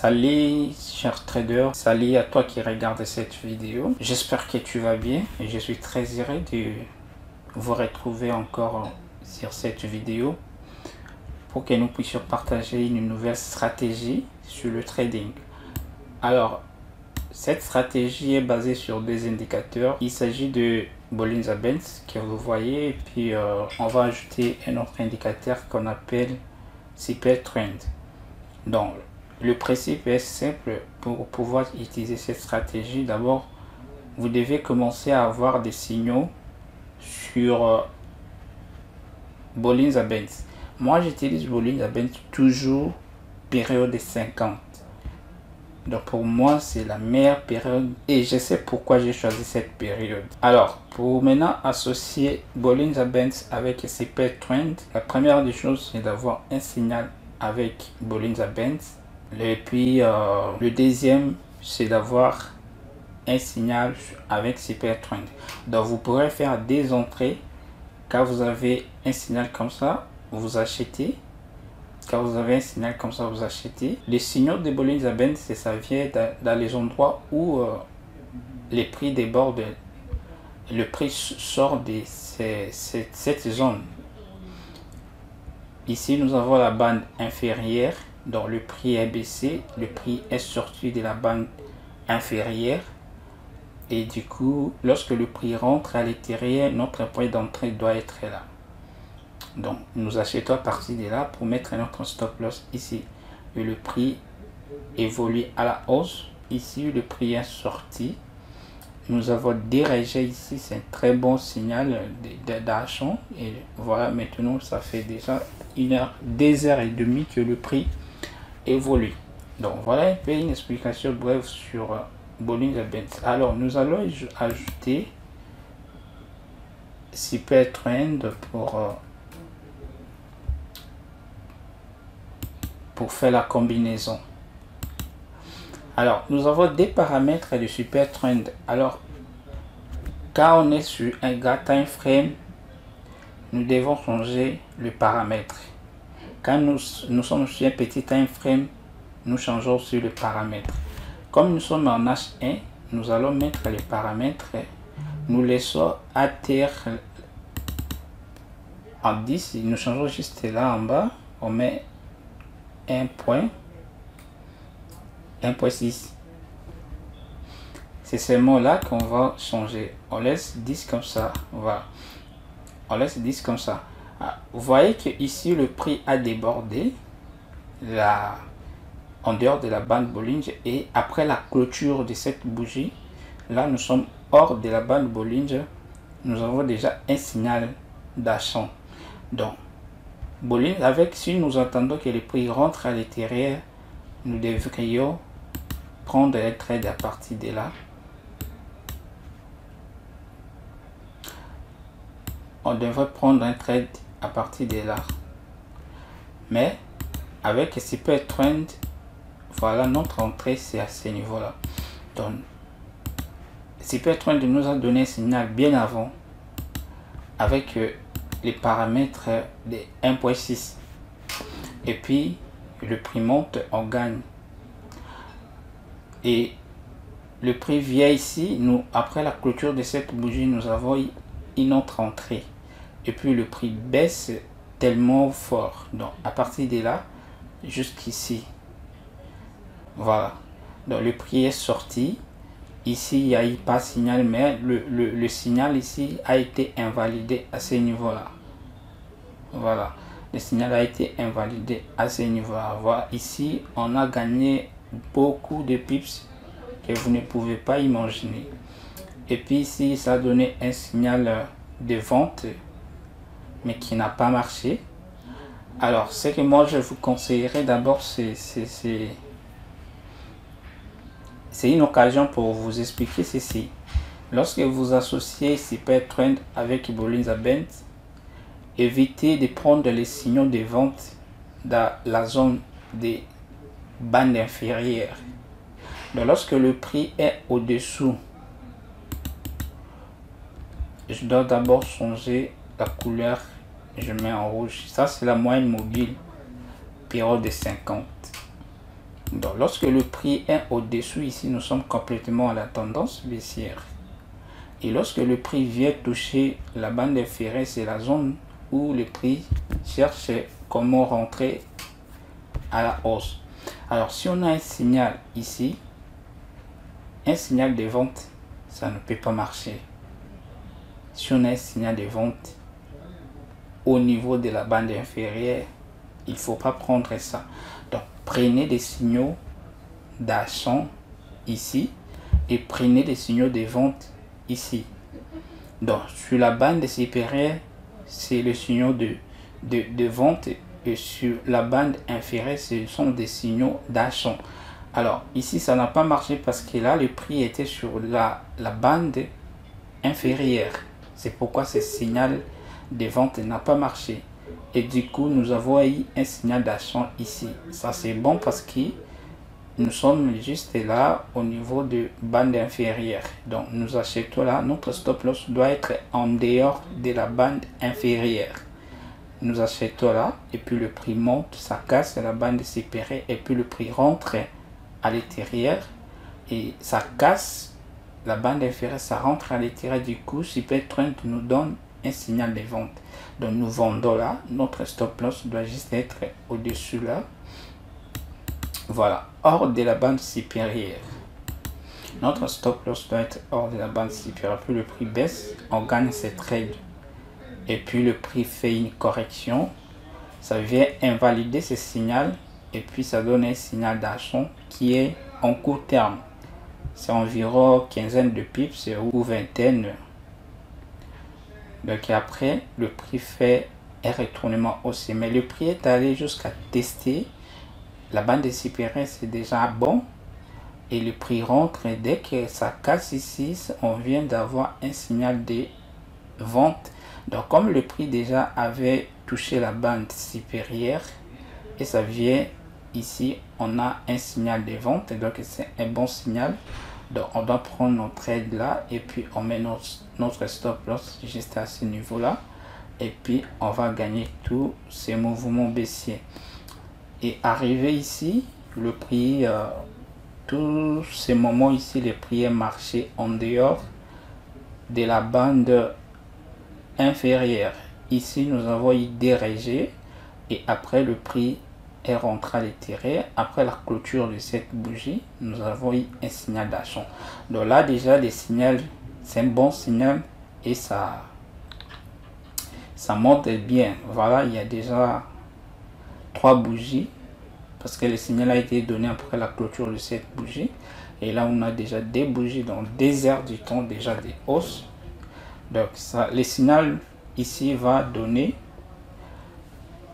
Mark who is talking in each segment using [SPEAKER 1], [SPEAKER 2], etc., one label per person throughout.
[SPEAKER 1] Salut cher trader, salut à toi qui regarde cette vidéo. J'espère que tu vas bien et je suis très heureux de vous retrouver encore sur cette vidéo pour que nous puissions partager une nouvelle stratégie sur le trading. Alors, cette stratégie est basée sur deux indicateurs. Il s'agit de Bollinger Bands que vous voyez et puis on va ajouter un autre indicateur qu'on appelle CPR Trend. Donc, le principe est simple. Pour pouvoir utiliser cette stratégie, d'abord, vous devez commencer à avoir des signaux sur Bollinger Bands. Moi, j'utilise Bollinger Bands toujours période de 50. Donc, pour moi, c'est la meilleure période et je sais pourquoi j'ai choisi cette période. Alors, pour maintenant associer Bollinger Bands avec CPR Trend, la première des choses, c'est d'avoir un signal avec Bollinger Bands. Et puis le deuxième, c'est d'avoir un signal avec CPR Trend. Donc vous pourrez faire des entrées. Quand vous avez un signal comme ça, vous achetez. Quand vous avez un signal comme ça, vous achetez. Les signaux de Bollinger Bands, ça vient dans les endroits où les prix débordent. Le prix sort de cette zone. Ici, nous avons la bande inférieure. Donc le prix est baissé, le prix est sorti de la bande inférieure et du coup lorsque le prix rentre à l'intérieur, notre point d'entrée doit être là. Donc nous achetons à partir de là pour mettre notre stop loss ici et le prix évolue à la hausse. Ici le prix est sorti, nous avons dérégé ici, c'est un très bon signal d'achat et voilà, maintenant ça fait déjà 2h30 que le prix évolue. Donc voilà un peu une explication brève sur Bollinger Bands. Alors nous allons ajouter CPR Trend pour faire la combinaison. Alors nous avons des paramètres de CPR Trend. Alors quand on est sur un gros time frame, nous devons changer le paramètre. Quand nous sommes sur un petit time frame, nous changeons sur le paramètre. Comme nous sommes en H1, nous allons mettre les paramètres. Nous laissons à terre en 10. Nous changeons juste là en bas. On met 1.6. C'est seulement là qu'on va changer. On laisse 10 comme ça. Voilà. On laisse 10 comme ça. Vous voyez que ici le prix a débordé en dehors de la bande Bollinger et après la clôture de cette bougie, là nous sommes hors de la bande Bollinger, nous avons déjà un signal d'achat. Donc Bollinger, si nous attendons que le prix rentre à l'intérieur, nous devrions prendre un trade à partir de là. On devrait prendre un trade à partir de là. Mais avec CPR Trend, voilà, notre entrée c'est à ce niveau là. Donc CPR Trend nous a donné un signal bien avant avec les paramètres de 1.6 et puis le prix monte, on gagne et le prix vient ici. Nous, après la clôture de cette bougie, nous avons une autre entrée et puis le prix baisse tellement fort. Donc à partir de là jusqu'ici, voilà, donc le prix est sorti. Ici il n'y a eu pas de signal, mais le signal ici a été invalidé à ce niveau là. Voilà, le signal a été invalidé à ce niveau là. Voilà, ici on a gagné beaucoup de pips que vous ne pouvez pas imaginer. Et puis ici ça a donné un signal de vente mais qui n'a pas marché. Alors ce que moi je vous conseillerais d'abord, c'est une occasion pour vous expliquer ceci. Lorsque vous associez CPR Trend avec Bollinger Bands, évitez de prendre les signaux de vente dans la zone des bandes inférieures. Donc lorsque le prix est au-dessous, je dois d'abord changer la couleur. Je mets en rouge. Ça c'est la moyenne mobile période de 50. Donc lorsque le prix est au-dessous, ici nous sommes complètement à la tendance baissière. Et lorsque le prix vient toucher la bande inférieure, c'est la zone où le prix cherche comment rentrer à la hausse. Alors si on a un signal ici, un signal de vente, ça ne peut pas marcher. Si on a un signal de vente au niveau de la bande inférieure, il ne faut pas prendre ça. Donc prenez des signaux d'achat ici et prenez des signaux de vente ici. Donc sur la bande supérieure, c'est le signal de vente, et sur la bande inférieure, ce sont des signaux d'achat. Alors ici ça n'a pas marché parce que là le prix était sur la bande inférieure. C'est pourquoi ce signal de vente n'a pas marché. Et du coup, nous avons eu un signal d'achat ici. Ça, c'est bon parce que nous sommes juste là au niveau de bande inférieure. Donc, nous achetons là. Notre stop loss doit être en dehors de la bande inférieure. Nous achetons là. Et puis, le prix monte, ça casse la bande supérieure. Et puis, le prix rentre à l'intérieur. Et ça casse la bande inférieure, ça rentre à l'intérieur. Du coup, Super Trend nous donne un signal de vente. Donc nous vendons là, notre stop loss doit juste être au-dessus là. Voilà, hors de la bande supérieure. Notre stop loss doit être hors de la bande supérieure. Puis le prix baisse, on gagne ses trades. Et puis le prix fait une correction. Ça vient invalider ce signal. Et puis ça donne un signal d'achat qui est en court terme. C'est environ quinzaine de pips ou vingtaine. Donc après, le prix fait un retournement aussi. Mais le prix est allé jusqu'à tester. La bande supérieure, c'est déjà bon. Et le prix rentre. Et dès que ça casse ici, on vient d'avoir un signal de vente. Donc comme le prix déjà avait touché la bande supérieure, et ça vient ici, on a un signal de vente. Donc c'est un bon signal. Donc on doit prendre notre trade là et puis on met notre stop loss juste à ce niveau là et puis on va gagner tous ces mouvements baissiers. Et arrivé ici, le prix, tous ces moments ici, le prix est marché en dehors de la bande inférieure. Ici nous avons eu des rejets et après le prix est rentré à l'intérieur. Après la clôture de cette bougie, nous avons eu un signal d'achat. Donc là déjà le signal, c'est un bon signal et ça monte bien. Voilà, il y a déjà 3 bougies parce que le signal a été donné après la clôture de cette bougie. Et là on a déjà des bougies dans des heures du temps déjà des hausses. Donc ça, le signal ici va donner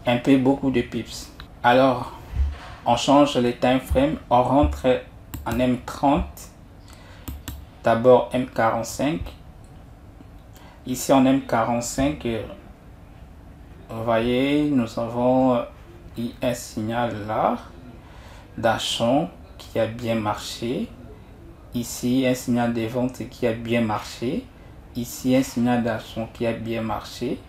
[SPEAKER 1] un peu beaucoup de pips. Alors, on change les time frames, on rentre en M30, d'abord M45. Ici en M45, vous voyez, nous avons eu un signal là d'achat qui a bien marché. Ici, un signal de vente qui a bien marché. Ici, un signal d'achat qui a bien marché.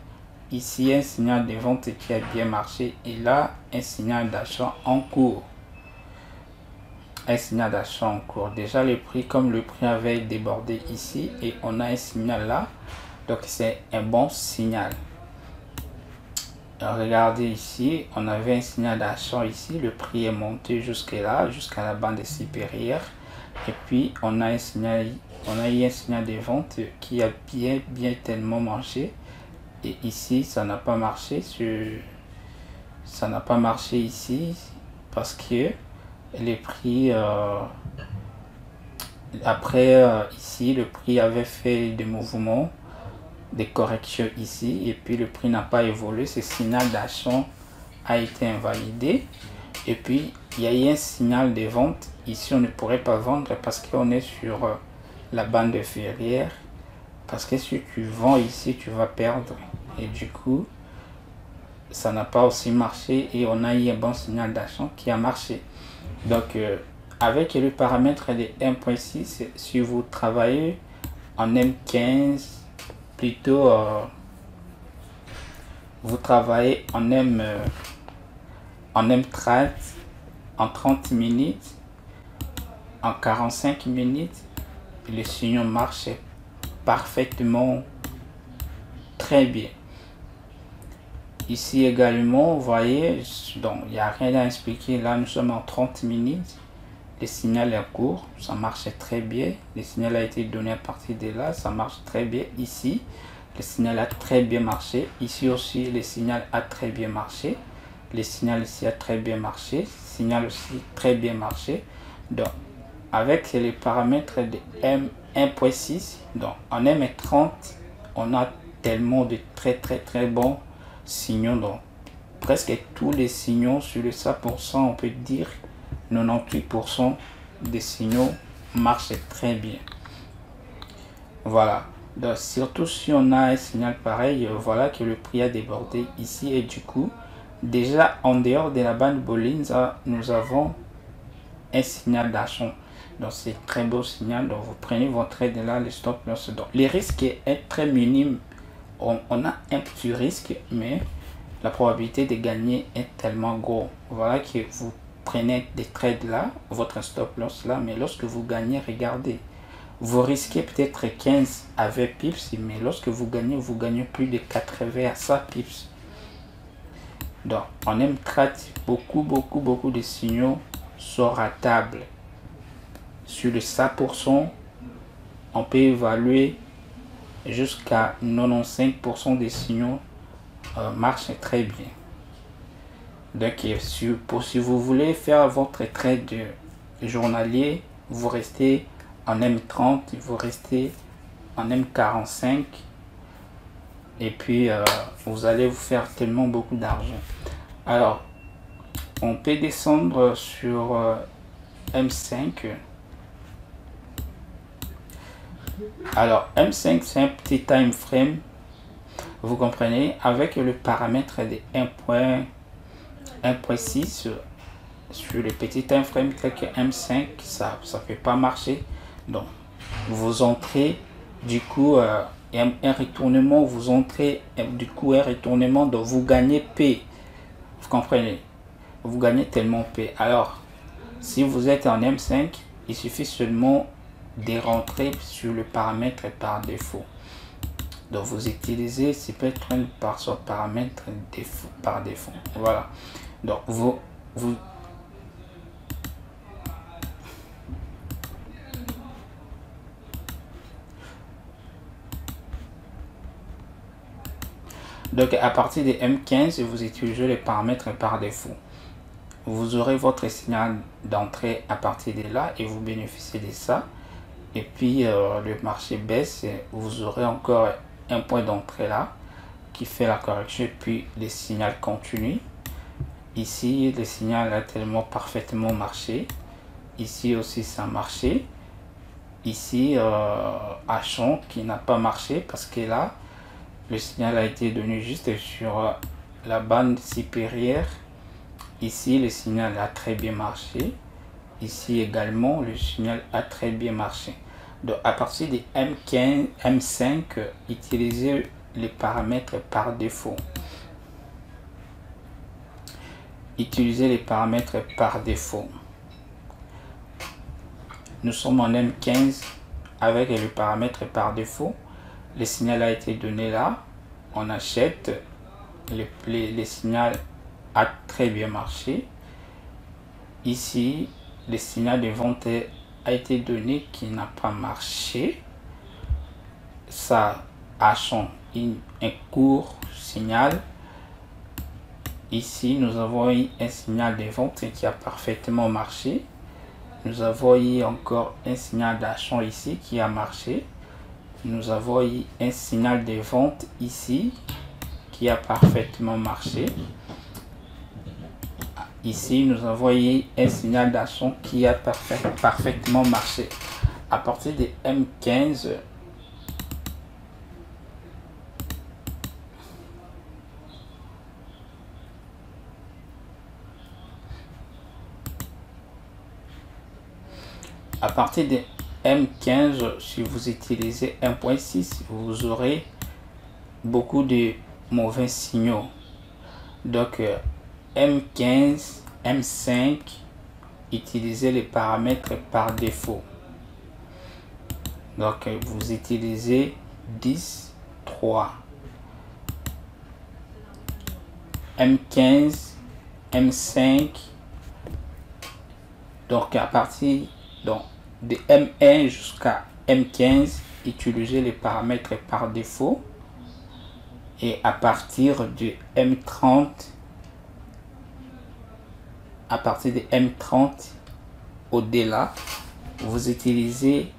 [SPEAKER 1] Ici, un signal de vente qui a bien marché. Et là, un signal d'achat en cours. Un signal d'achat en cours. Déjà, le prix, comme le prix avait débordé ici, et on a un signal là. Donc, c'est un bon signal. Alors, regardez ici, on avait un signal d'achat ici. Le prix est monté jusque là, jusqu'à la bande supérieure. Et puis, on a eu un signal de vente qui a bien tellement marché. Et ici ça n'a pas marché, ça n'a pas marché ici parce que les prix après ici le prix avait fait des mouvements, des corrections ici et puis le prix n'a pas évolué. Ce signal d'achat a été invalidé et puis il y a eu un signal de vente. Ici on ne pourrait pas vendre parce qu'on est sur la bande inférieure, parce que si tu vends ici tu vas perdre. Et du coup, ça n'a pas aussi marché et on a eu un bon signal d'achat qui a marché. Donc, avec le paramètre de 1.6, si vous travaillez en M15, plutôt, vous travaillez en M30, en 30 minutes, en 45 minutes, le signal marche parfaitement très bien. Ici également, vous voyez, donc il n'y a rien à expliquer. Là, nous sommes en 30 minutes. Le signal est court, ça marche très bien. Le signal a été donné à partir de là, ça marche très bien. Ici, le signal a très bien marché. Ici aussi, le signal a très bien marché. Le signal ici a très bien marché. Le signal aussi très bien marché. Donc, avec les paramètres de M1.6, donc en M30, on a tellement de très bons signaux. Donc, presque tous les signaux sur le 100%, on peut dire 98% des signaux marchent très bien. Voilà. Donc, surtout si on a un signal pareil, voilà que le prix a débordé ici. Et du coup, déjà en dehors de la bande Bollinger, nous avons un signal d'achat. Donc, c'est très beau signal. Donc, vous prenez votre trade là, le stop loss. Donc, les risques est très minime. On a un petit risque, mais la probabilité de gagner est tellement gros. Voilà que vous prenez des trades là, votre stop loss là, mais lorsque vous gagnez, regardez, vous risquez peut-être 15 à 20 pips, mais lorsque vous gagnez plus de 80 à 100 pips. Donc, on aime traiter beaucoup de signaux sont ratables. Sur le 100%, on peut évaluer jusqu'à 95% des signaux marchent très bien. Donc, si vous voulez faire votre trade journalier, vous restez en M30, vous restez en M45 et puis vous allez vous faire tellement beaucoup d'argent. Alors, on peut descendre sur M5. Alors, M5, c'est un petit time frame, vous comprenez, avec le paramètre de 1.6 sur le petit time frame tel que M5, ça ne peut pas marcher. Donc, vous entrez, du coup, un retournement, vous entrez, du coup, un retournement, donc vous gagnez P. Vous comprenez? Vous gagnez tellement P. Alors, si vous êtes en M5, il suffit seulement de rentrer sur le paramètre par défaut. Donc vous utilisez c'est peut-être par son paramètre défaut, par défaut. Voilà. Donc vous donc à partir de M15, vous utilisez les paramètres par défaut. Vous aurez votre signal d'entrée à partir de là et vous bénéficiez de ça. Et puis le marché baisse, vous aurez encore un point d'entrée là qui fait la correction, puis le signal continue. Ici le signal a tellement parfaitement marché, ici aussi ça a marché, ici H1 qui n'a pas marché parce que là le signal a été donné juste sur la bande supérieure. Ici le signal a très bien marché, ici également le signal a très bien marché. Donc à partir de M15, M5, utilisez les paramètres par défaut. Utilisez les paramètres par défaut. Nous sommes en M15 avec le paramètre par défaut. Le signal a été donné là. On achète. Le signal a très bien marché. Ici, le signal de vente a été donné qui n'a pas marché. Ça a changé un court signal. Ici, nous avons eu un signal de vente qui a parfaitement marché. Nous avons eu encore un signal d'achat ici qui a marché. Nous avons eu un signal de vente ici qui a parfaitement marché. Ici, nous avons eu un signal d'achat qui a parfaitement marché. À partir de M15, à partir de M15, si vous utilisez 1.6, vous aurez beaucoup de mauvais signaux. Donc M15, M5, utilisez les paramètres par défaut. Donc vous utilisez 10, 3, M15, M5. Donc à partir de M1 jusqu'à M15, utilisez les paramètres par défaut. Et à partir de M30, au-delà, vous utilisez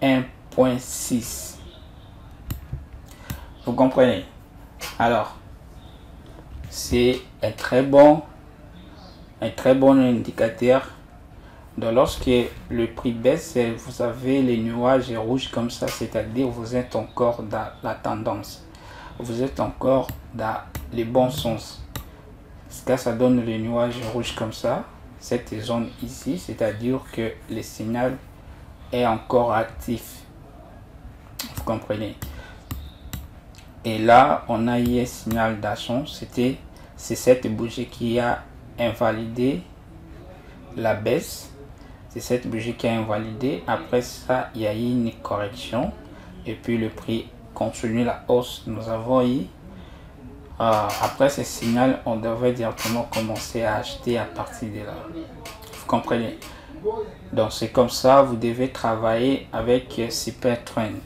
[SPEAKER 1] 1.6. Vous comprenez? Alors, c'est un très bon indicateur. Donc lorsque le prix baisse, vous avez les nuages rouges comme ça, c'est-à-dire vous êtes encore dans la tendance, vous êtes encore dans les bons sens. Ça donne les nuages rouges comme ça, cette zone ici, c'est-à-dire que le signal est encore actif. Vous comprenez? Et là, on a eu un signal d'action, c'est cette bougie qui a invalidé la baisse. C'est cette bougie qui a invalidé. Après ça, il y a eu une correction. Et puis le prix continue la hausse. Nous avons eu... après ce signal, on devrait directement commencer à acheter à partir de là. Vous comprenez? Donc c'est comme ça, vous devez travailler avec Super Trend.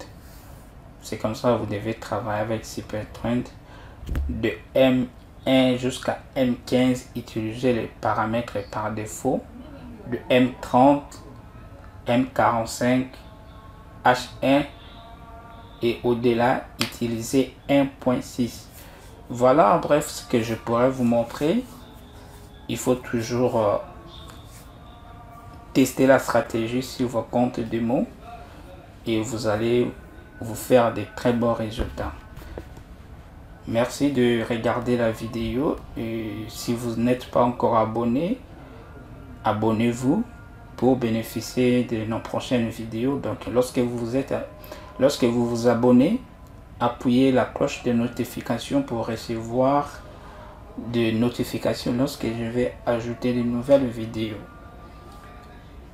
[SPEAKER 1] C'est comme ça, vous devez travailler avec Super Trend. De M1 jusqu'à M15, utilisez les paramètres par défaut. De M30, M45, H1 et au-delà, utilisez 1.6. Voilà en bref ce que je pourrais vous montrer. Il faut toujours tester la stratégie sur vos comptes démo et vous allez vous faire des très bons résultats. Merci de regarder la vidéo et si vous n'êtes pas encore abonné, abonnez-vous pour bénéficier de nos prochaines vidéos. Donc lorsque vous vous abonnez, appuyez la cloche de notification pour recevoir des notifications lorsque je vais ajouter de nouvelles vidéos.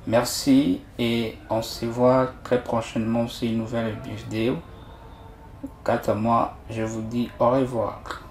[SPEAKER 1] Merci et on se voit très prochainement sur une nouvelle vidéo. Quant à moi, je vous dis au revoir.